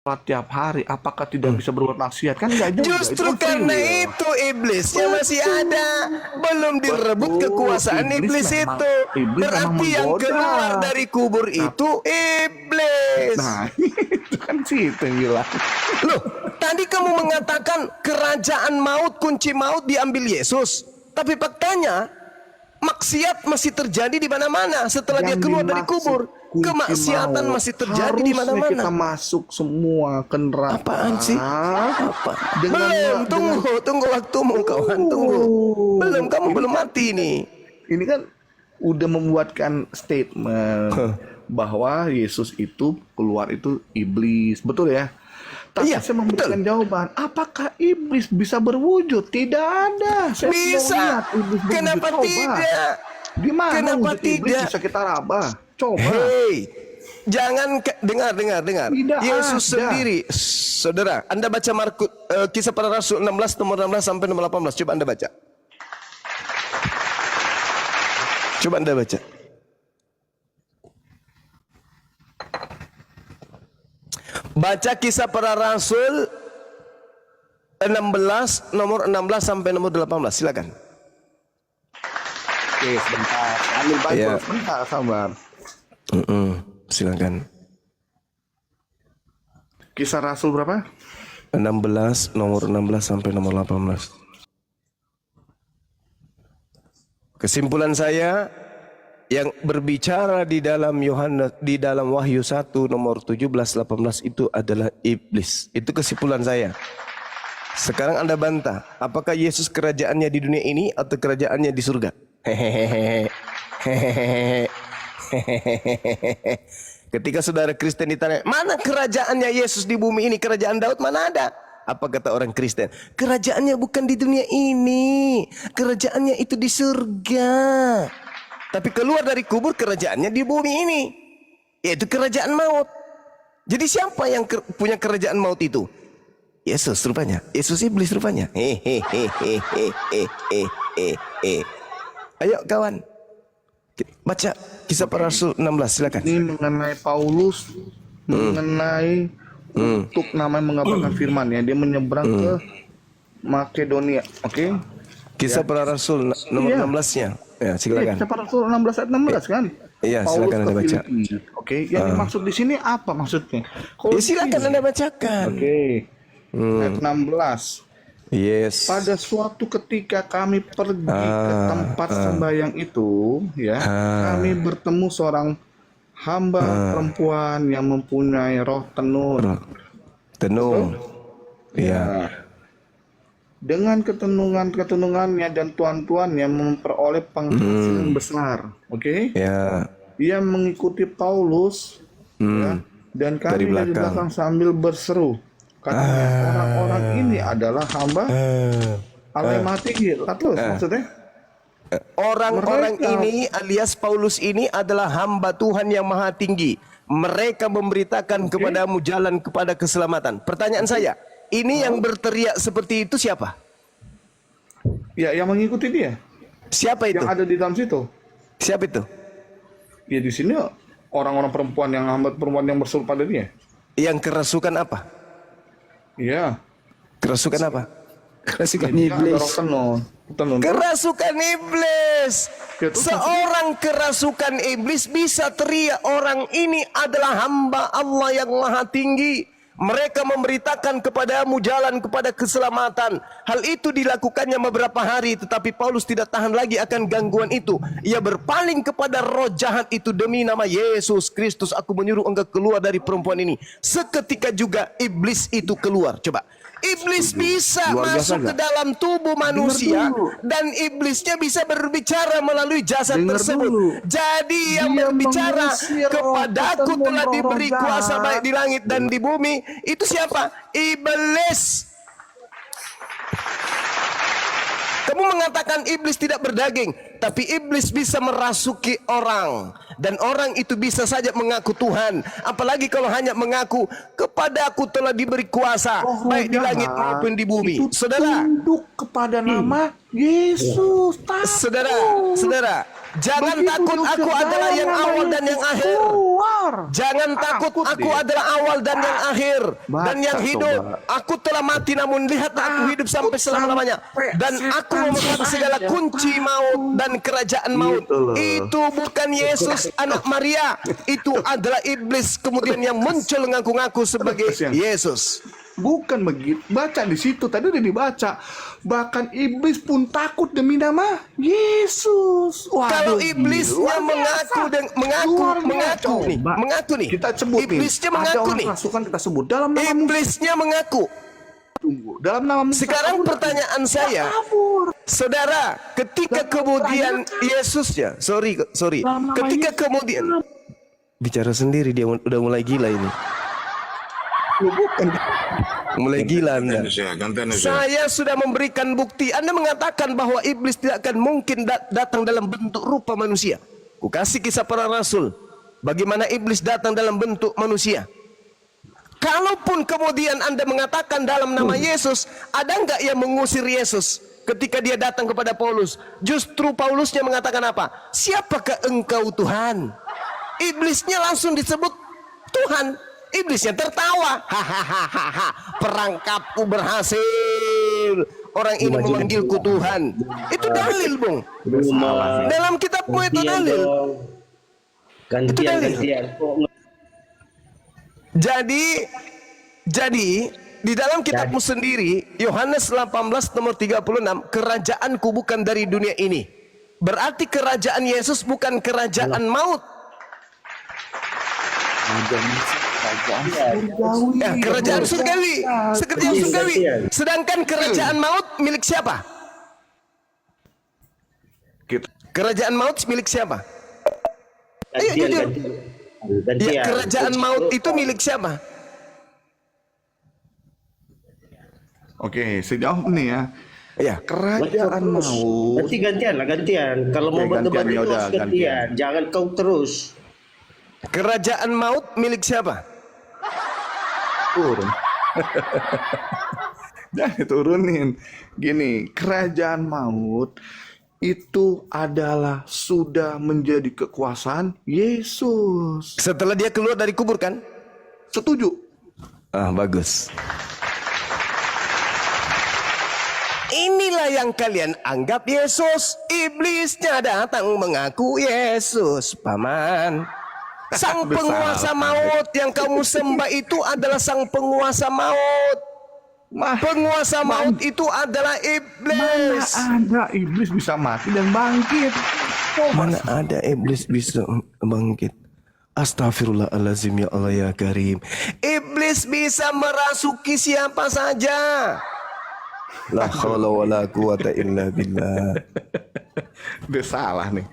tiap hari, apakah tidak bisa berbuat maksiat? Kan enggak juga. Justru Itu karena free will. itu iblisnya masih ada, belum direbut kekuasaan iblis memang, itu. iblis memang Berarti yang menggoda. keluar dari kubur itu iblis. Nah, itu kan situ yang bilang. Loh, tadi kamu mengatakan kerajaan maut, kunci maut diambil Yesus. Tapi faktanya maksiat masih terjadi di mana-mana setelah dia keluar dari kubur. Kemaksiatan masih terjadi di mana-mana. Kita masuk semua ke neraka. Apaan sih? Apa? Dengan, Tunggu waktumu kawan, tunggu. Kamu belum mati nih. Ini kan udah membuatkan statement bahwa Yesus itu keluar itu iblis, betul ya? Tapi Iya, saya memberikan jawaban, apakah iblis bisa berwujud? Tidak ada. Saya Bisa. mau lihat iblis berwujud. Kenapa Coba. tidak? Di mana Kenapa wujud iblis tidak? bisa kita raba? Coba. Hei, jangan dengar. Tidak Yesus ada. sendiri, saudara. Anda baca Kisah Para Rasul 16 nomor 16 sampai nomor 18. Coba Anda baca. Baca Kisah Para Rasul 16 nomor 16 sampai nomor 18. Silakan. Oke, sebentar. Ambil Bible, Iya. sebentar, sabar. Silakan. Kisah Rasul berapa? 16 nomor 16 sampai nomor 18. Kesimpulan saya yang berbicara di dalam Wahyu 1 nomor 17 18 itu adalah iblis. Itu kesimpulan saya. Sekarang Anda bantah, apakah Yesus kerajaannya di dunia ini atau kerajaannya di surga? Ketika saudara Kristen ditanya, mana kerajaannya Yesus di bumi ini? Kerajaan Daud mana ada? Apa kata orang Kristen? Kerajaannya bukan di dunia ini. Kerajaannya itu di surga. Tapi keluar dari kubur, kerajaannya di bumi ini. Yaitu kerajaan maut. Jadi siapa yang punya kerajaan maut itu? Yesus rupanya. Yesus iblis rupanya. Ayo kawan. Baca Kisah Para Rasul 16, silakan. Ini mengenai Paulus, mengenai untuk namanya mengabarkan firman ya, dia menyeberang ke Makedonia, oke? Kisah Para Rasul nomor Iya. 16-nya. Ya, silakan. Kisah Para Rasul 16 ayat 16 kan? Iya, Paulus silakan ke Anda baca. Filipi. Oke, yang dimaksud di sini apa maksudnya? Ya, silakan Anda bacakan. Oke. Ayat 16. Yes. Pada suatu ketika kami pergi ke tempat sembahyang itu, ya, kami bertemu seorang hamba perempuan yang mempunyai roh tenun. Tenung. Iya. Dengan ketenungannya dan tuan-tuannya memperoleh penghasilan besar. Oke? Ya. Dia mengikuti Paulus ya, dan kami dari belakang sambil berseru. Katanya orang-orang ini adalah hamba Allah yang Maha Tinggi. Terus maksudnya? Orang-orang Mereka- ini alias Paulus ini adalah hamba Tuhan yang Maha Tinggi. Mereka memberitakan kepadamu jalan kepada keselamatan. Pertanyaan saya, ini yang berteriak seperti itu siapa? Ya, yang mengikuti dia, Siapa itu? yang ada di dalam situ. Siapa itu? Ya di sini orang-orang perempuan yang hamba perempuan yang berseru pada dia. Yang kerasukan apa? Iya. Kerasukan apa? Kerasukan Ada iblis. roh tenun. Kerasukan iblis. Ya, terus Seorang kerasukan iblis bisa teriak, orang ini adalah hamba Allah yang Maha Tinggi. Mereka memberitakan kepadamu jalan kepada keselamatan. Hal itu dilakukannya beberapa hari, tetapi Paulus tidak tahan lagi akan gangguan itu. Ia berpaling kepada roh jahat itu, demi nama Yesus Kristus aku menyuruh engkau keluar dari perempuan ini. Seketika juga iblis itu keluar. Coba. Iblis bisa Luar biasa masuk ke nggak? dalam tubuh manusia dulu. dan iblisnya bisa berbicara melalui jasad Dengar tersebut. dulu. Jadi yang Dia berbicara mengusir kepadaku roh-roh telah diberi jahat. kuasa baik di langit dan di bumi. Itu siapa? Iblis. Kamu mengatakan iblis tidak berdaging, tapi iblis bisa merasuki orang. Dan orang itu bisa saja mengaku Tuhan. Apalagi kalau hanya mengaku, kepadaku telah diberi kuasa, baik di langit maupun di bumi. Itu Saudara, tunduk kepada nama Yesus. Takut. saudara, Jangan Begitu takut, diusir aku adalah dalam yang nama awal dan yang Yesus, akhir. keluar. Jangan takut, aku dia. adalah awal dan yang akhir dan Baca yang hidup. coba. Aku telah mati, namun lihat aku hidup sampai selama-lamanya. Dan aku memegang segala kunci maut dan kerajaan maut. Gitu loh. Itu bukan Yesus anak Maria. Itu adalah iblis kemudian yang muncul ngaku-ngaku sebagai Yesus. Bukan begitu. Baca di situ tadi udah dibaca. Bahkan iblis pun takut demi nama Yesus. Kalau Waduh, iblisnya luar biasa. mengaku nih. Kita sebut Iblisnya nih. Ada mengaku orang nih. kerasukan kita sebut dalam nama Iblisnya mengaku. Tunggu. Dalam nama Musa. Sekarang pertanyaan saya, saudara, ketika kemudian Yesusnya, sorry, ketika kemudian bicara sendiri dia udah mulai gila ini. Bukan. Mulai gila Anda. Gantian aja. Saya sudah memberikan bukti. Anda mengatakan bahwa iblis tidak akan mungkin datang dalam bentuk rupa manusia. Kukasih kisah para rasul. Bagaimana iblis datang dalam bentuk manusia. Kalaupun kemudian Anda mengatakan dalam nama Yesus, ada enggak yang mengusir Yesus ketika dia datang kepada Paulus? Justru Paulusnya mengatakan apa? Siapakah engkau Tuhan? Iblisnya langsung disebut Tuhan. Iblisnya tertawa. Hahaha, perangkapku berhasil. Orang ini memanggilku Tuhan. Itu dalil, Bung. Dalam kitabmu itu dalil. Itu dalil. Jadi di dalam kitabmu sendiri, Yohanes 18 nomor 36, kerajaanku bukan dari dunia ini. Berarti kerajaan Yesus bukan kerajaan maut. Kerajaan surgawi. Kerajaan surgawi. Sedangkan kerajaan maut milik siapa? Kerajaan maut milik siapa? Ayo jujur. Ya, kerajaan maut itu milik siapa? Oke, sejauh ini ya. Ya, Kerajaan maut. Nanti gantian. Kalau mau berdebat gantian, ya udah, gantian. gantian. Jangan kau terus. kerajaan maut milik siapa? Turun. Jangan diturunin. Gini, kerajaan maut itu adalah sudah menjadi kekuasaan Yesus. Setelah dia keluar dari kubur kan? Setuju? Ah, bagus. Inilah yang kalian anggap Yesus. Iblisnya datang mengaku Yesus, paman. Sang penguasa maut yang kamu sembah itu adalah sang penguasa maut. Penguasa maut itu adalah iblis. Mana ada iblis bisa mati dan bangkit? Mana ada iblis bisa bangkit? Astagfirullahaladzim, ya Allah ya Karim. Iblis bisa merasuki siapa saja. La haula wala quwata illa billah. Udah salah nih.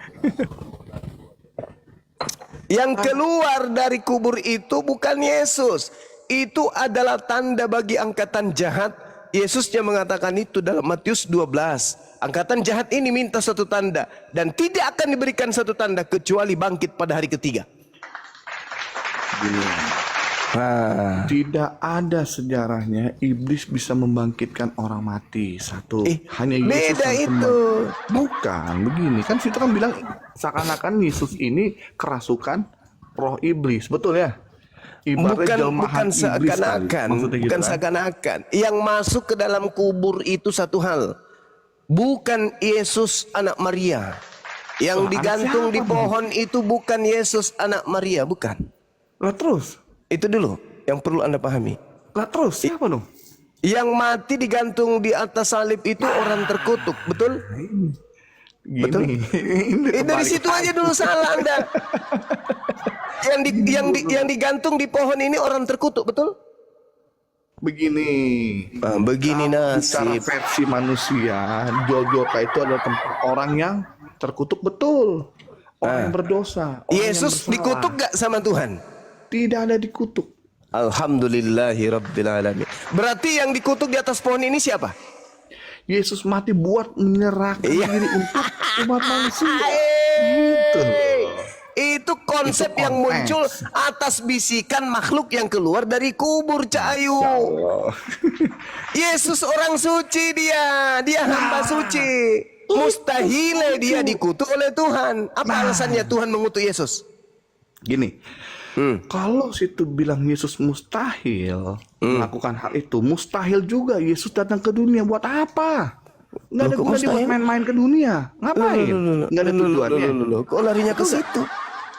Yang keluar dari kubur itu bukan Yesus. Itu adalah tanda bagi angkatan jahat. Yesusnya mengatakan itu dalam Matius 12. Angkatan jahat ini minta satu tanda. Dan tidak akan diberikan satu tanda kecuali bangkit pada hari ketiga. Gini. Tidak ada sejarahnya iblis bisa membangkitkan orang mati. Satu. Hanya Yesus beda yang itu. Bukan begini. Kan situ kan bilang seakan-akan Yesus ini kerasukan roh iblis. Betul ya? Bukan seakan-akan. Bukan Bukan seakan-akan. Yang masuk ke dalam kubur itu satu hal. Bukan Yesus anak Maria. Yang digantung di pohon itu bukan Yesus anak Maria. Bukan. Lah terus? Itu dulu yang perlu Anda pahami. Lah terus siapa dong? Yang mati digantung di atas salib itu orang terkutuk, betul? Gini. Betul. Dari situ aja dulu salah Anda. Yang digantung di pohon ini orang terkutuk, betul? Begini. Begini Secara nasib. versi manusia, Golgota itu adalah tempat orang yang terkutuk, betul. Orang yang berdosa. Orang Yesus yang bersalah. dikutuk gak sama Tuhan? Tidak ada dikutuk. Alhamdulillahirrabbilalamin. Berarti yang dikutuk di atas pohon ini siapa? Yesus mati buat menyerahkan diri untuk umat manusia. Gitu. Itu konsep Itu yang konteks. muncul atas bisikan makhluk yang keluar dari kubur, Cahayu. Allah. Yesus orang suci dia hamba suci. Mustahil dia dikutuk oleh Tuhan. Apa alasannya Tuhan mengutuk Yesus? Gini, kalau situ bilang Yesus mustahil melakukan hal itu, mustahil juga Yesus datang ke dunia buat apa? Nggak ada Loh, kok gunanya buat mustahil? main-main ke dunia. Ngapain? Nggak ada tujuannya. Kok larinya ke situ?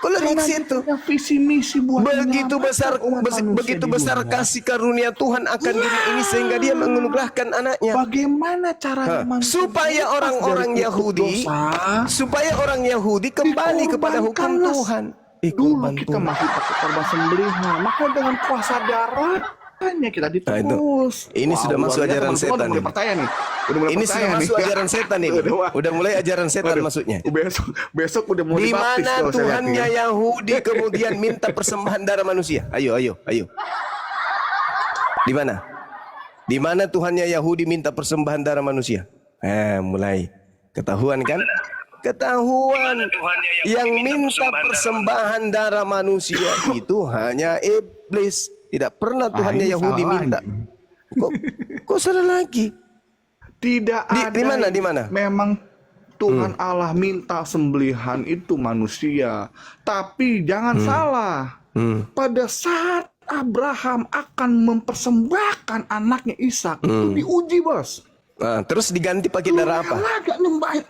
Kok larinya ke situ? Visi misi buat Begitu besar begitu besar kasih karunia Tuhan akan diri ini sehingga dia menganugerahkan anaknya. Bagaimana caranya manusia Supaya lepas orang-orang dari Yahudi, dosa? supaya orang Yahudi kembali kepada hukum Dikorbankanlah. Tuhan. Dulu Korban kita Tuhan. masih pakai korban sembelihan, maka dengan kuasa darahnya kita ditebus. Ini sudah luar masuk biasa, ajaran teman-teman. setan Udah mulai nih. percaya nih. Udah mulai Ini percaya sudah nih. masuk ajaran setan ini. Udah mulai ajaran setan Waduh. maksudnya. Besok udah mau Di dibaptis mana kalau saya lihat Tuhannya nih. Yahudi kemudian minta persembahan darah manusia? Ayo. Di mana? Di mana Tuhannya Yahudi minta persembahan darah manusia? Mulai ketahuan kan? Ketahuan yang minta persembahan darah manusia itu hanya iblis. Tidak pernah Tuhannya ini Yahudi salah minta. lagi. Kok salah lagi? Tidak ada. Di mana? Memang Tuhan Allah minta sembelihan itu manusia. Tapi jangan salah. Pada saat Abraham akan mempersembahkan anaknya Ishak itu diuji, Bos. Nah, terus diganti pakai darah apa? Agak nyembahin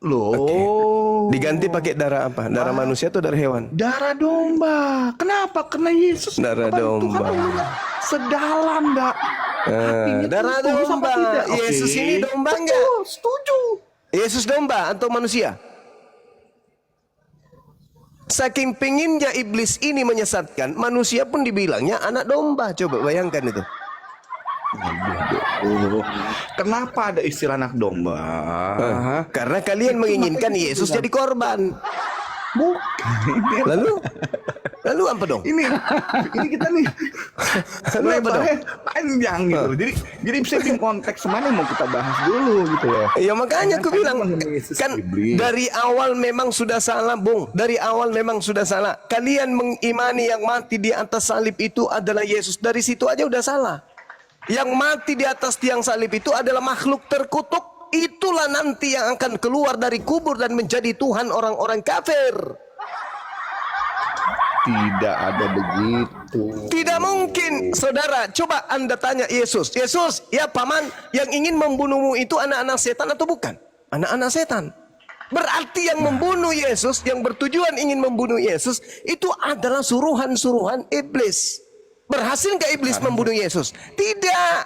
loh. Diganti pakai darah apa? Darah manusia atau darah hewan? Darah domba. Kenapa? Karena Yesus Darah kepada domba. Tuhan Allah sedalam enggak? Hatinya darah tulus apa domba. tidak? Yesus Oke. ini domba Betul, enggak? Setuju. Yesus domba atau manusia? Saking penginnya iblis ini menyesatkan, manusia pun dibilangnya anak domba. Coba bayangkan itu. Kenapa ada istilah anak domba? Karena kalian menginginkan Yesus jadi korban. Bukan. Lalu apa dong? Ini kita nih Lalu apa dong? lebarnya panjang gitu. Jadi bisa bikin konteks mana yang mau kita bahas dulu gitu ya. Ya makanya aku bilang kan iblis. dari awal memang sudah salah, Bung. Dari awal memang sudah salah. Kalian mengimani yang mati di atas salib itu adalah Yesus. Dari situ aja udah salah. Yang mati di atas tiang salib itu adalah makhluk terkutuk. Itulah nanti yang akan keluar dari kubur dan menjadi Tuhan orang-orang kafir. Tidak ada begitu. Tidak mungkin, saudara. Coba Anda tanya Yesus. Yesus, ya paman, yang ingin membunuhmu itu anak-anak setan atau bukan? Anak-anak setan. Berarti yang membunuh Yesus, yang bertujuan ingin membunuh Yesus, itu adalah suruhan-suruhan iblis. Berhasil nggak iblis membunuh Yesus? Tidak.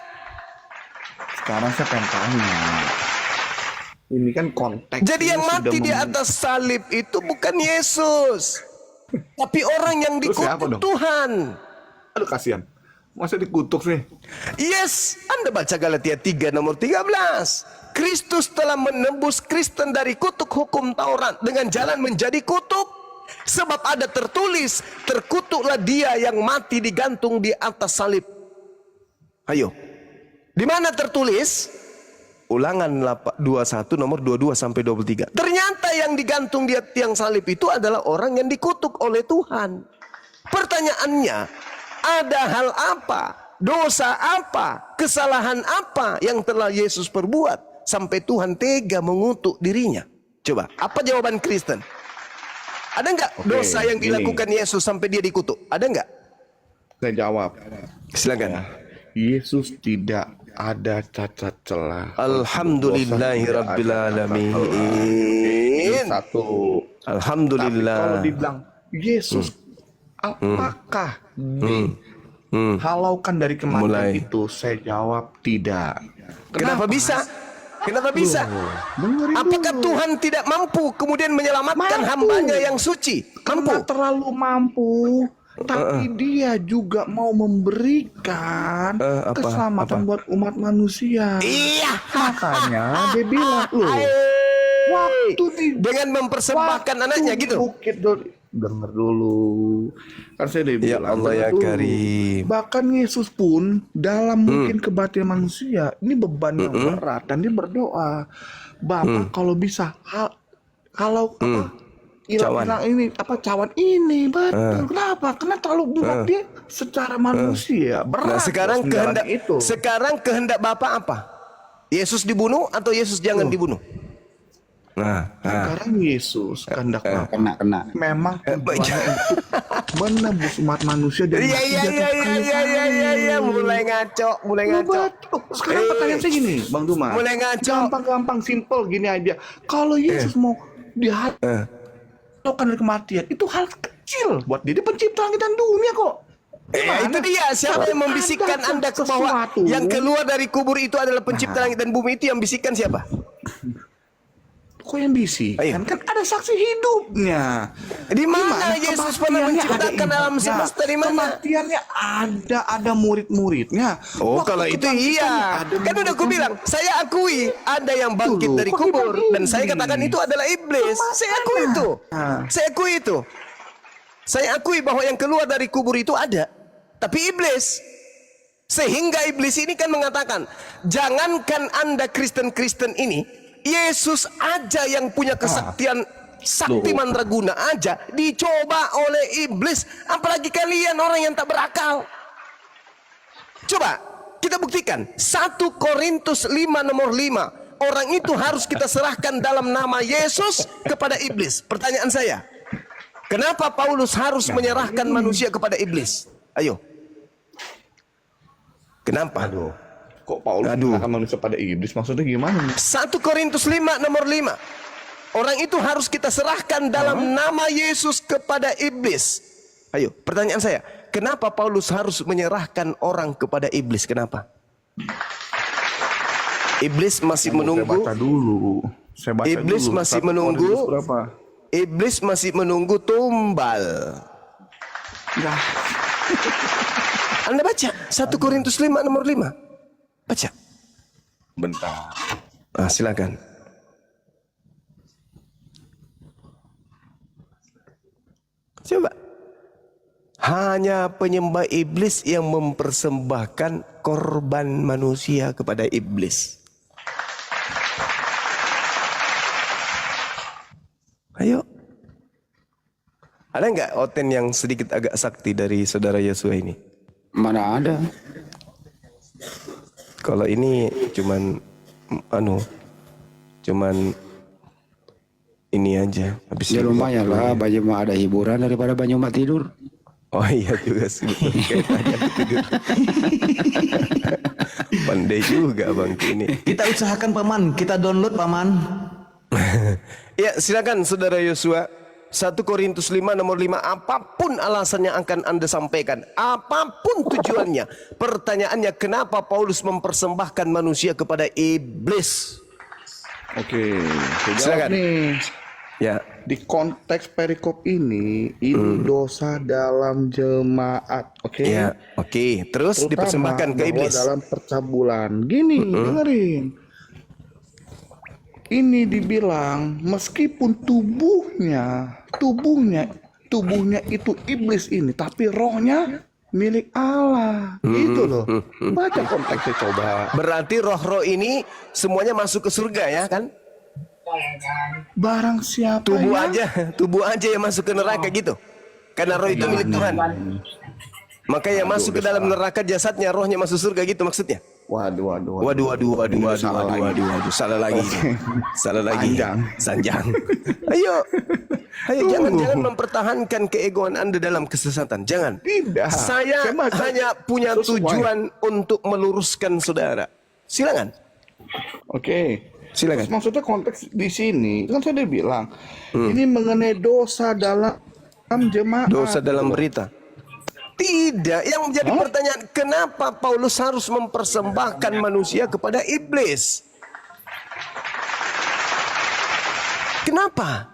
Sekarang saya pengen tanya. Ini kan konteks. Jadi yang mati di atas salib itu bukan Yesus, tapi orang yang Terus siapa dikutuk dong? Tuhan. Aduh kasihan. Masa dikutuk sih? Yes, Anda baca Galatia 3 nomor 13. Kristus telah menembus Kristen dari kutuk hukum Taurat dengan jalan menjadi kutuk. Sebab ada tertulis, terkutuklah dia yang mati digantung di atas salib. Ayo. Di mana tertulis? Ulangan 21 nomor 22 sampai 23. Ternyata yang digantung di tiang salib itu adalah orang yang dikutuk oleh Tuhan. Pertanyaannya, ada hal apa, dosa apa, kesalahan apa yang telah Yesus perbuat sampai Tuhan tega mengutuk dirinya? Coba, apa jawaban Kristen? Ada enggak dosa yang dilakukan Yesus sampai dia dikutuk? Ada enggak? Saya jawab. Silakan. Yesus tidak ada cacat celah. Alhamdulillahirabbil alamin. Satu. Alhamdulillah. Kalau dibilang Yesus apakah dihalaukan dari kematian itu? Saya jawab tidak. Kenapa bisa? Kenapa bisa? Dengerin Apakah dulu. Tuhan tidak mampu kemudian menyelamatkan Mampu. hambanya yang suci? Karena Mampu. terlalu mampu, tapi dia juga mau memberikan keselamatan buat umat manusia. Iya. Makanya dia bilang, loh, waktu di Dengan mempersembahkan anaknya gitu. Bukit denger dulu. Kan saya udah Ya bilang, Allah ya denger dulu. Karim. Bahkan Yesus pun dalam mungkin kebatinan manusia, ini beban yang berat dan dia berdoa, Bapak kalau bisa kalau apa hilang ini apa cawan ini betul. Kenapa? Karena terlalu berat dia secara manusia. Berat. Nah, sekarang menjalani kehendak Bapak apa? Yesus dibunuh atau Yesus jangan dibunuh? Sekarang Yesus kehendak Bapa Kena. memang tujuannya untuk menebus umat manusia dari mati jatuh kayu Iya, mulai ngaco. Betul. Sekarang pertanyaan saya gini, Bang Duma. Mulai ngaco. Gampang, simple gini aja. Kalau Yesus mau dihancurkan dari kematian, itu hal kecil buat dia. Dia pencipta langit dan dunia kok. Itu dia. Siapa yang membisikkan Anda bahwa yang keluar dari kubur itu adalah pencipta langit dan bumi? Itu yang bisikkan siapa? Kok yang bisikan? Kan ada saksi hidupnya. Di mana Yesus pernah menciptakan alam semesta? Di mana? Kematiannya ada murid-muridnya. Oh, Waktu kalau itu iya. kebangkitan ada Kan udah aku bilang, saya akui ada yang bangkit dari kubur dan saya katakan itu adalah iblis. Saya akui itu. Saya akui bahwa yang keluar dari kubur itu ada, tapi iblis. Sehingga iblis ini kan mengatakan, jangankan Anda Kristen ini, Yesus aja yang punya kesaktian, sakti mandraguna aja dicoba oleh iblis, apalagi kalian orang yang tak berakal. Coba kita buktikan 1 Korintus 5 nomor 5. Orang itu harus kita serahkan dalam nama Yesus kepada iblis. Pertanyaan saya, kenapa Paulus harus menyerahkan manusia kepada iblis? Ayo. Kenapa? Kok Paulus menyerahkan manusia pada iblis? Maksudnya gimana? 1 Korintus 5 nomor 5. Orang itu harus kita serahkan dalam nama Yesus kepada iblis. Ayo, pertanyaan saya, kenapa Paulus harus menyerahkan orang kepada iblis? Kenapa? Iblis masih menunggu. Saya baca dulu. Iblis masih menunggu. Iblis masih menunggu tumbal. Nah. Anda baca 1 Korintus 5 nomor 5. Baca. Bentar. Silakan. Coba. Hanya penyembah iblis yang mempersembahkan korban manusia kepada iblis. Ayo. Ada nggak Oten yang sedikit agak sakti dari saudara Yosua ini? Mana ada? Kalau ini cuman ini aja. Habis Ya lumayan lah, banyak mah ada hiburan daripada banyak mah tidur. Oh iya juga sih. Tidur. Pandai juga Bang ini. Kita usahakan Paman, kita download Paman. Ya silakan saudara Yosua. 1 Korintus 5 nomor 5. Apapun alasan yang akan Anda sampaikan, apapun tujuannya, pertanyaannya kenapa Paulus mempersembahkan manusia kepada iblis? Oke, silakan. Nih. Ya. Di konteks perikop ini dosa dalam jemaat, oke? Ya, oke. Terus Terutama dipersembahkan ke iblis. Dalam percabulan. Gini, dengerin. Ini dibilang meskipun tubuhnya itu iblis ini, tapi rohnya milik Allah. Gitu loh. Baca konteksnya coba. Berarti roh-roh ini semuanya masuk ke surga ya kan? Barang siapa tubuh aja yang masuk ke neraka gitu. Karena roh itu milik Tuhan. Maka yang masuk ke dalam neraka jasadnya, rohnya masuk surga gitu maksudnya. Waduh. Salah lagi. Sanjang. Ayo jangan mempertahankan keegoan Anda dalam kesesatan. Jangan. Tidak. Saya hanya punya tujuan untuk meluruskan saudara. Silakan. Oke. Silakan. Maksudnya konteks di sini kan saya udah bilang ini mengenai dosa dalam jemaat. Dosa dalam berita. Tidak, yang menjadi pertanyaan kenapa Paulus harus mempersembahkan manusia kepada iblis? Kenapa?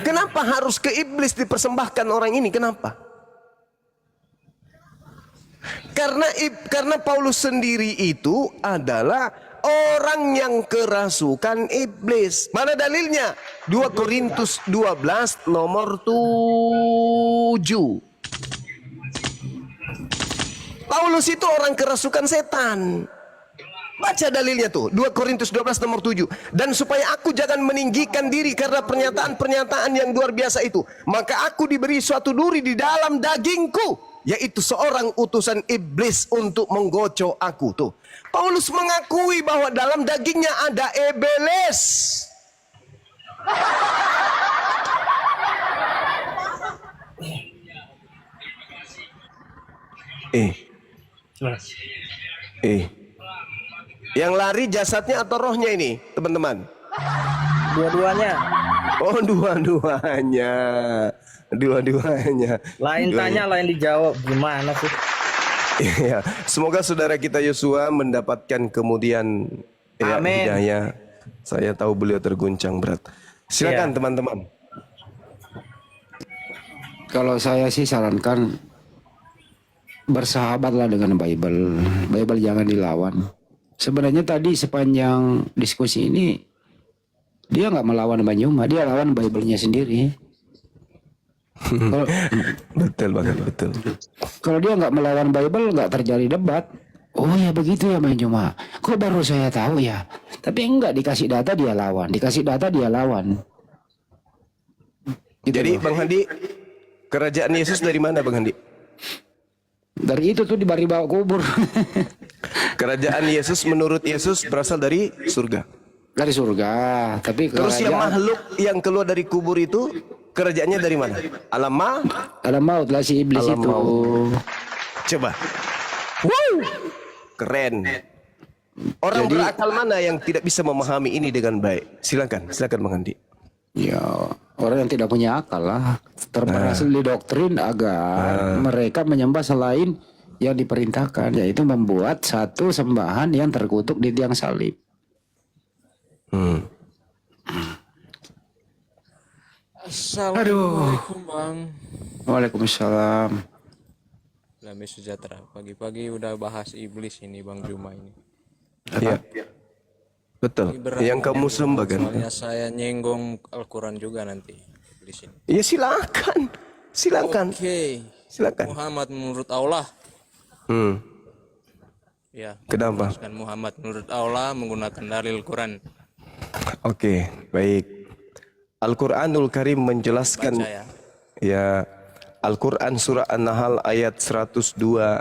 Kenapa harus ke iblis dipersembahkan orang ini? Kenapa? Karena Paulus sendiri itu adalah orang yang kerasukan iblis. Mana dalilnya? 2 Korintus 12 nomor 7. Paulus itu orang kerasukan setan. Baca dalilnya tuh, 2 Korintus 12 nomor 7. Dan supaya aku jangan meninggikan diri karena pernyataan-pernyataan yang luar biasa itu, maka aku diberi suatu duri di dalam dagingku, yaitu seorang utusan iblis untuk menggocok aku tuh. Paulus mengakui bahwa dalam dagingnya ada iblis. Yang lari jasadnya atau rohnya ini, teman-teman? Dua-duanya. Oh, dua-duanya. Dua-duanya. Lain tanya, lain dijawab. Gimana sih? Iya, semoga saudara kita Yosua mendapatkan kemudian Amin. hidayah. Saya tahu beliau terguncang berat. Silakan teman-teman. Kalau saya sih sarankan bersahabatlah dengan Bible. Bible jangan dilawan. Sebenarnya tadi sepanjang diskusi ini dia nggak melawan Banyuma, dia lawan Bible-nya sendiri. Betul banget, betul. Kalau dia nggak melawan Bible, nggak terjadi debat. Oh ya begitu ya Banyuma. Kok baru saya tahu ya? Tapi enggak, dikasih data dia lawan, dikasih data dia lawan. Gitu Jadi loh. Bang Handi, kerajaan Yesus dari mana Bang Handi? Dari itu tuh di bawah kubur. Kerajaan Yesus menurut Yesus berasal dari surga. Dari surga. Tapi Terus yang kerajaan- makhluk yang keluar dari kubur itu kerajaannya dari mana? Alam Alam maut lah si iblis Alam itu. maut. Coba. Wow. Keren. Orang berakal mana yang tidak bisa memahami ini dengan baik? Silakan Bang Andi. Ya, orang yang tidak punya akal lah. Terberhasil di doktrin agar mereka menyembah selain yang diperintahkan, yaitu membuat satu sembahan yang terkutuk di tiang salib. Assalamualaikum Bang. Waalaikumsalam. Damai sejahtera. Pagi-pagi udah bahas iblis ini Bang Juma ini. Iya. Betul. Yang kamu sembah kan? Soalnya saya nyenggung Al-Quran juga nanti iblis ini. Ya silakan. Oke. Silakan. Muhammad menurut Allah. Ya. Kenapa? Teruskan Muhammad menurut Allah menggunakan dalil Quran. Oke, baik. Al-Qur'anul Karim menjelaskan Baca ya. ya, Al-Quran surah An-Nahl ayat 102.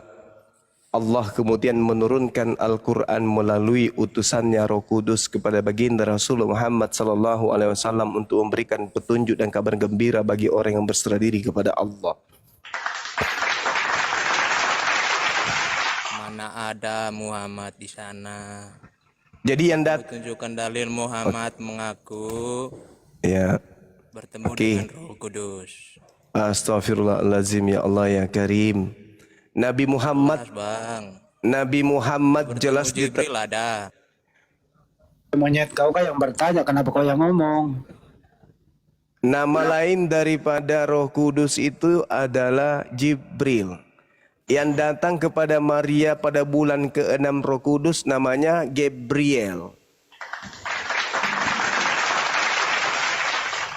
Allah kemudian menurunkan Al-Quran melalui utusannya Roh Kudus kepada baginda Rasulullah Muhammad sallallahu alaihi wasallam untuk memberikan petunjuk dan kabar gembira bagi orang yang berserah diri kepada Allah. Mana ada Muhammad di sana? Jadi yang Tunjukkan dalil Muhammad mengaku ya, bertemu Oke. dengan Roh Kudus. Astaghfirullahalazim, ya Allah ya Karim. Nabi Muhammad jelas di Jibril ada. Monyet kau kan yang bertanya, kenapa kau yang ngomong? nama lain daripada Roh Kudus itu adalah Jibril. Yang datang kepada Maria pada bulan ke-6 Roh Kudus namanya Gabriel.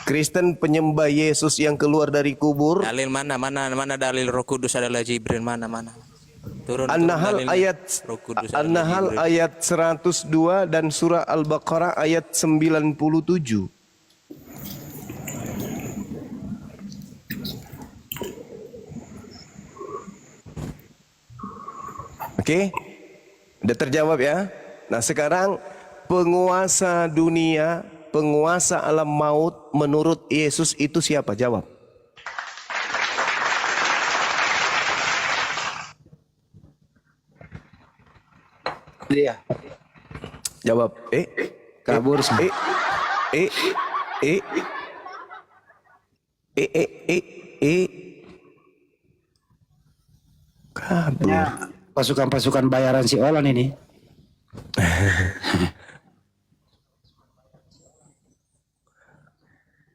Kristen penyembah Yesus yang keluar dari kubur. Dalil mana dalil Roh Kudus adalah Jibril mana? Turun An-Nahl dalilnya. ayat Roh Kudus adalah An-Nahl Jibril. ayat 102 dan surah Al-Baqarah ayat 97. Oke? Udah terjawab ya? Nah, sekarang penguasa dunia, penguasa alam maut menurut Yesus itu siapa? Jawab. Dia Jawab. kabur Kabur. pasukan-pasukan bayaran si Olan ini.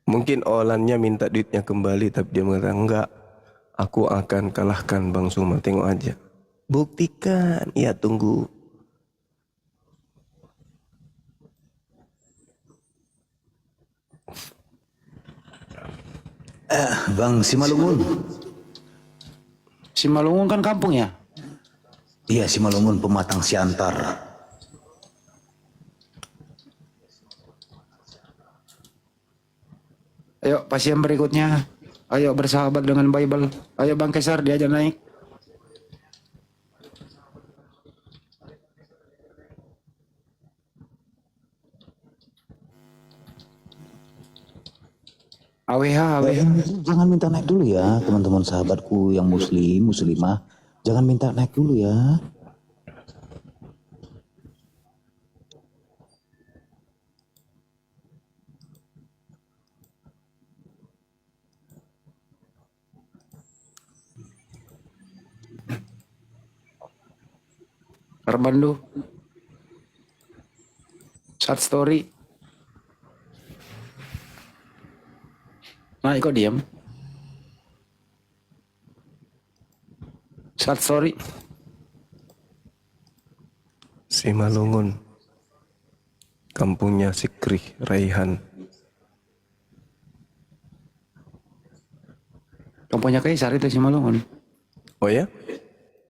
Mungkin Olannya minta duitnya kembali, tapi dia mengatakan enggak. Aku akan kalahkan Bang Suma, tengok aja. Buktikan, ya tunggu. Bang Simalungun. Simalungun kan kampung ya? Iya, Simalungun Pematang Siantar. Ayo pasien berikutnya. Ayo bersahabat dengan Bible. Ayo Bang Kesar diajak naik. AWH, AWH. Jangan minta naik dulu ya, teman-teman sahabatku yang muslim, muslimah. Jangan minta naik dulu ya. Armando. Short story. Nah, kok diam? Short story. Simalungun, kampungnya Sikrih Raihan. Kampungnya Kaisar itu Simalungun. Oh ya?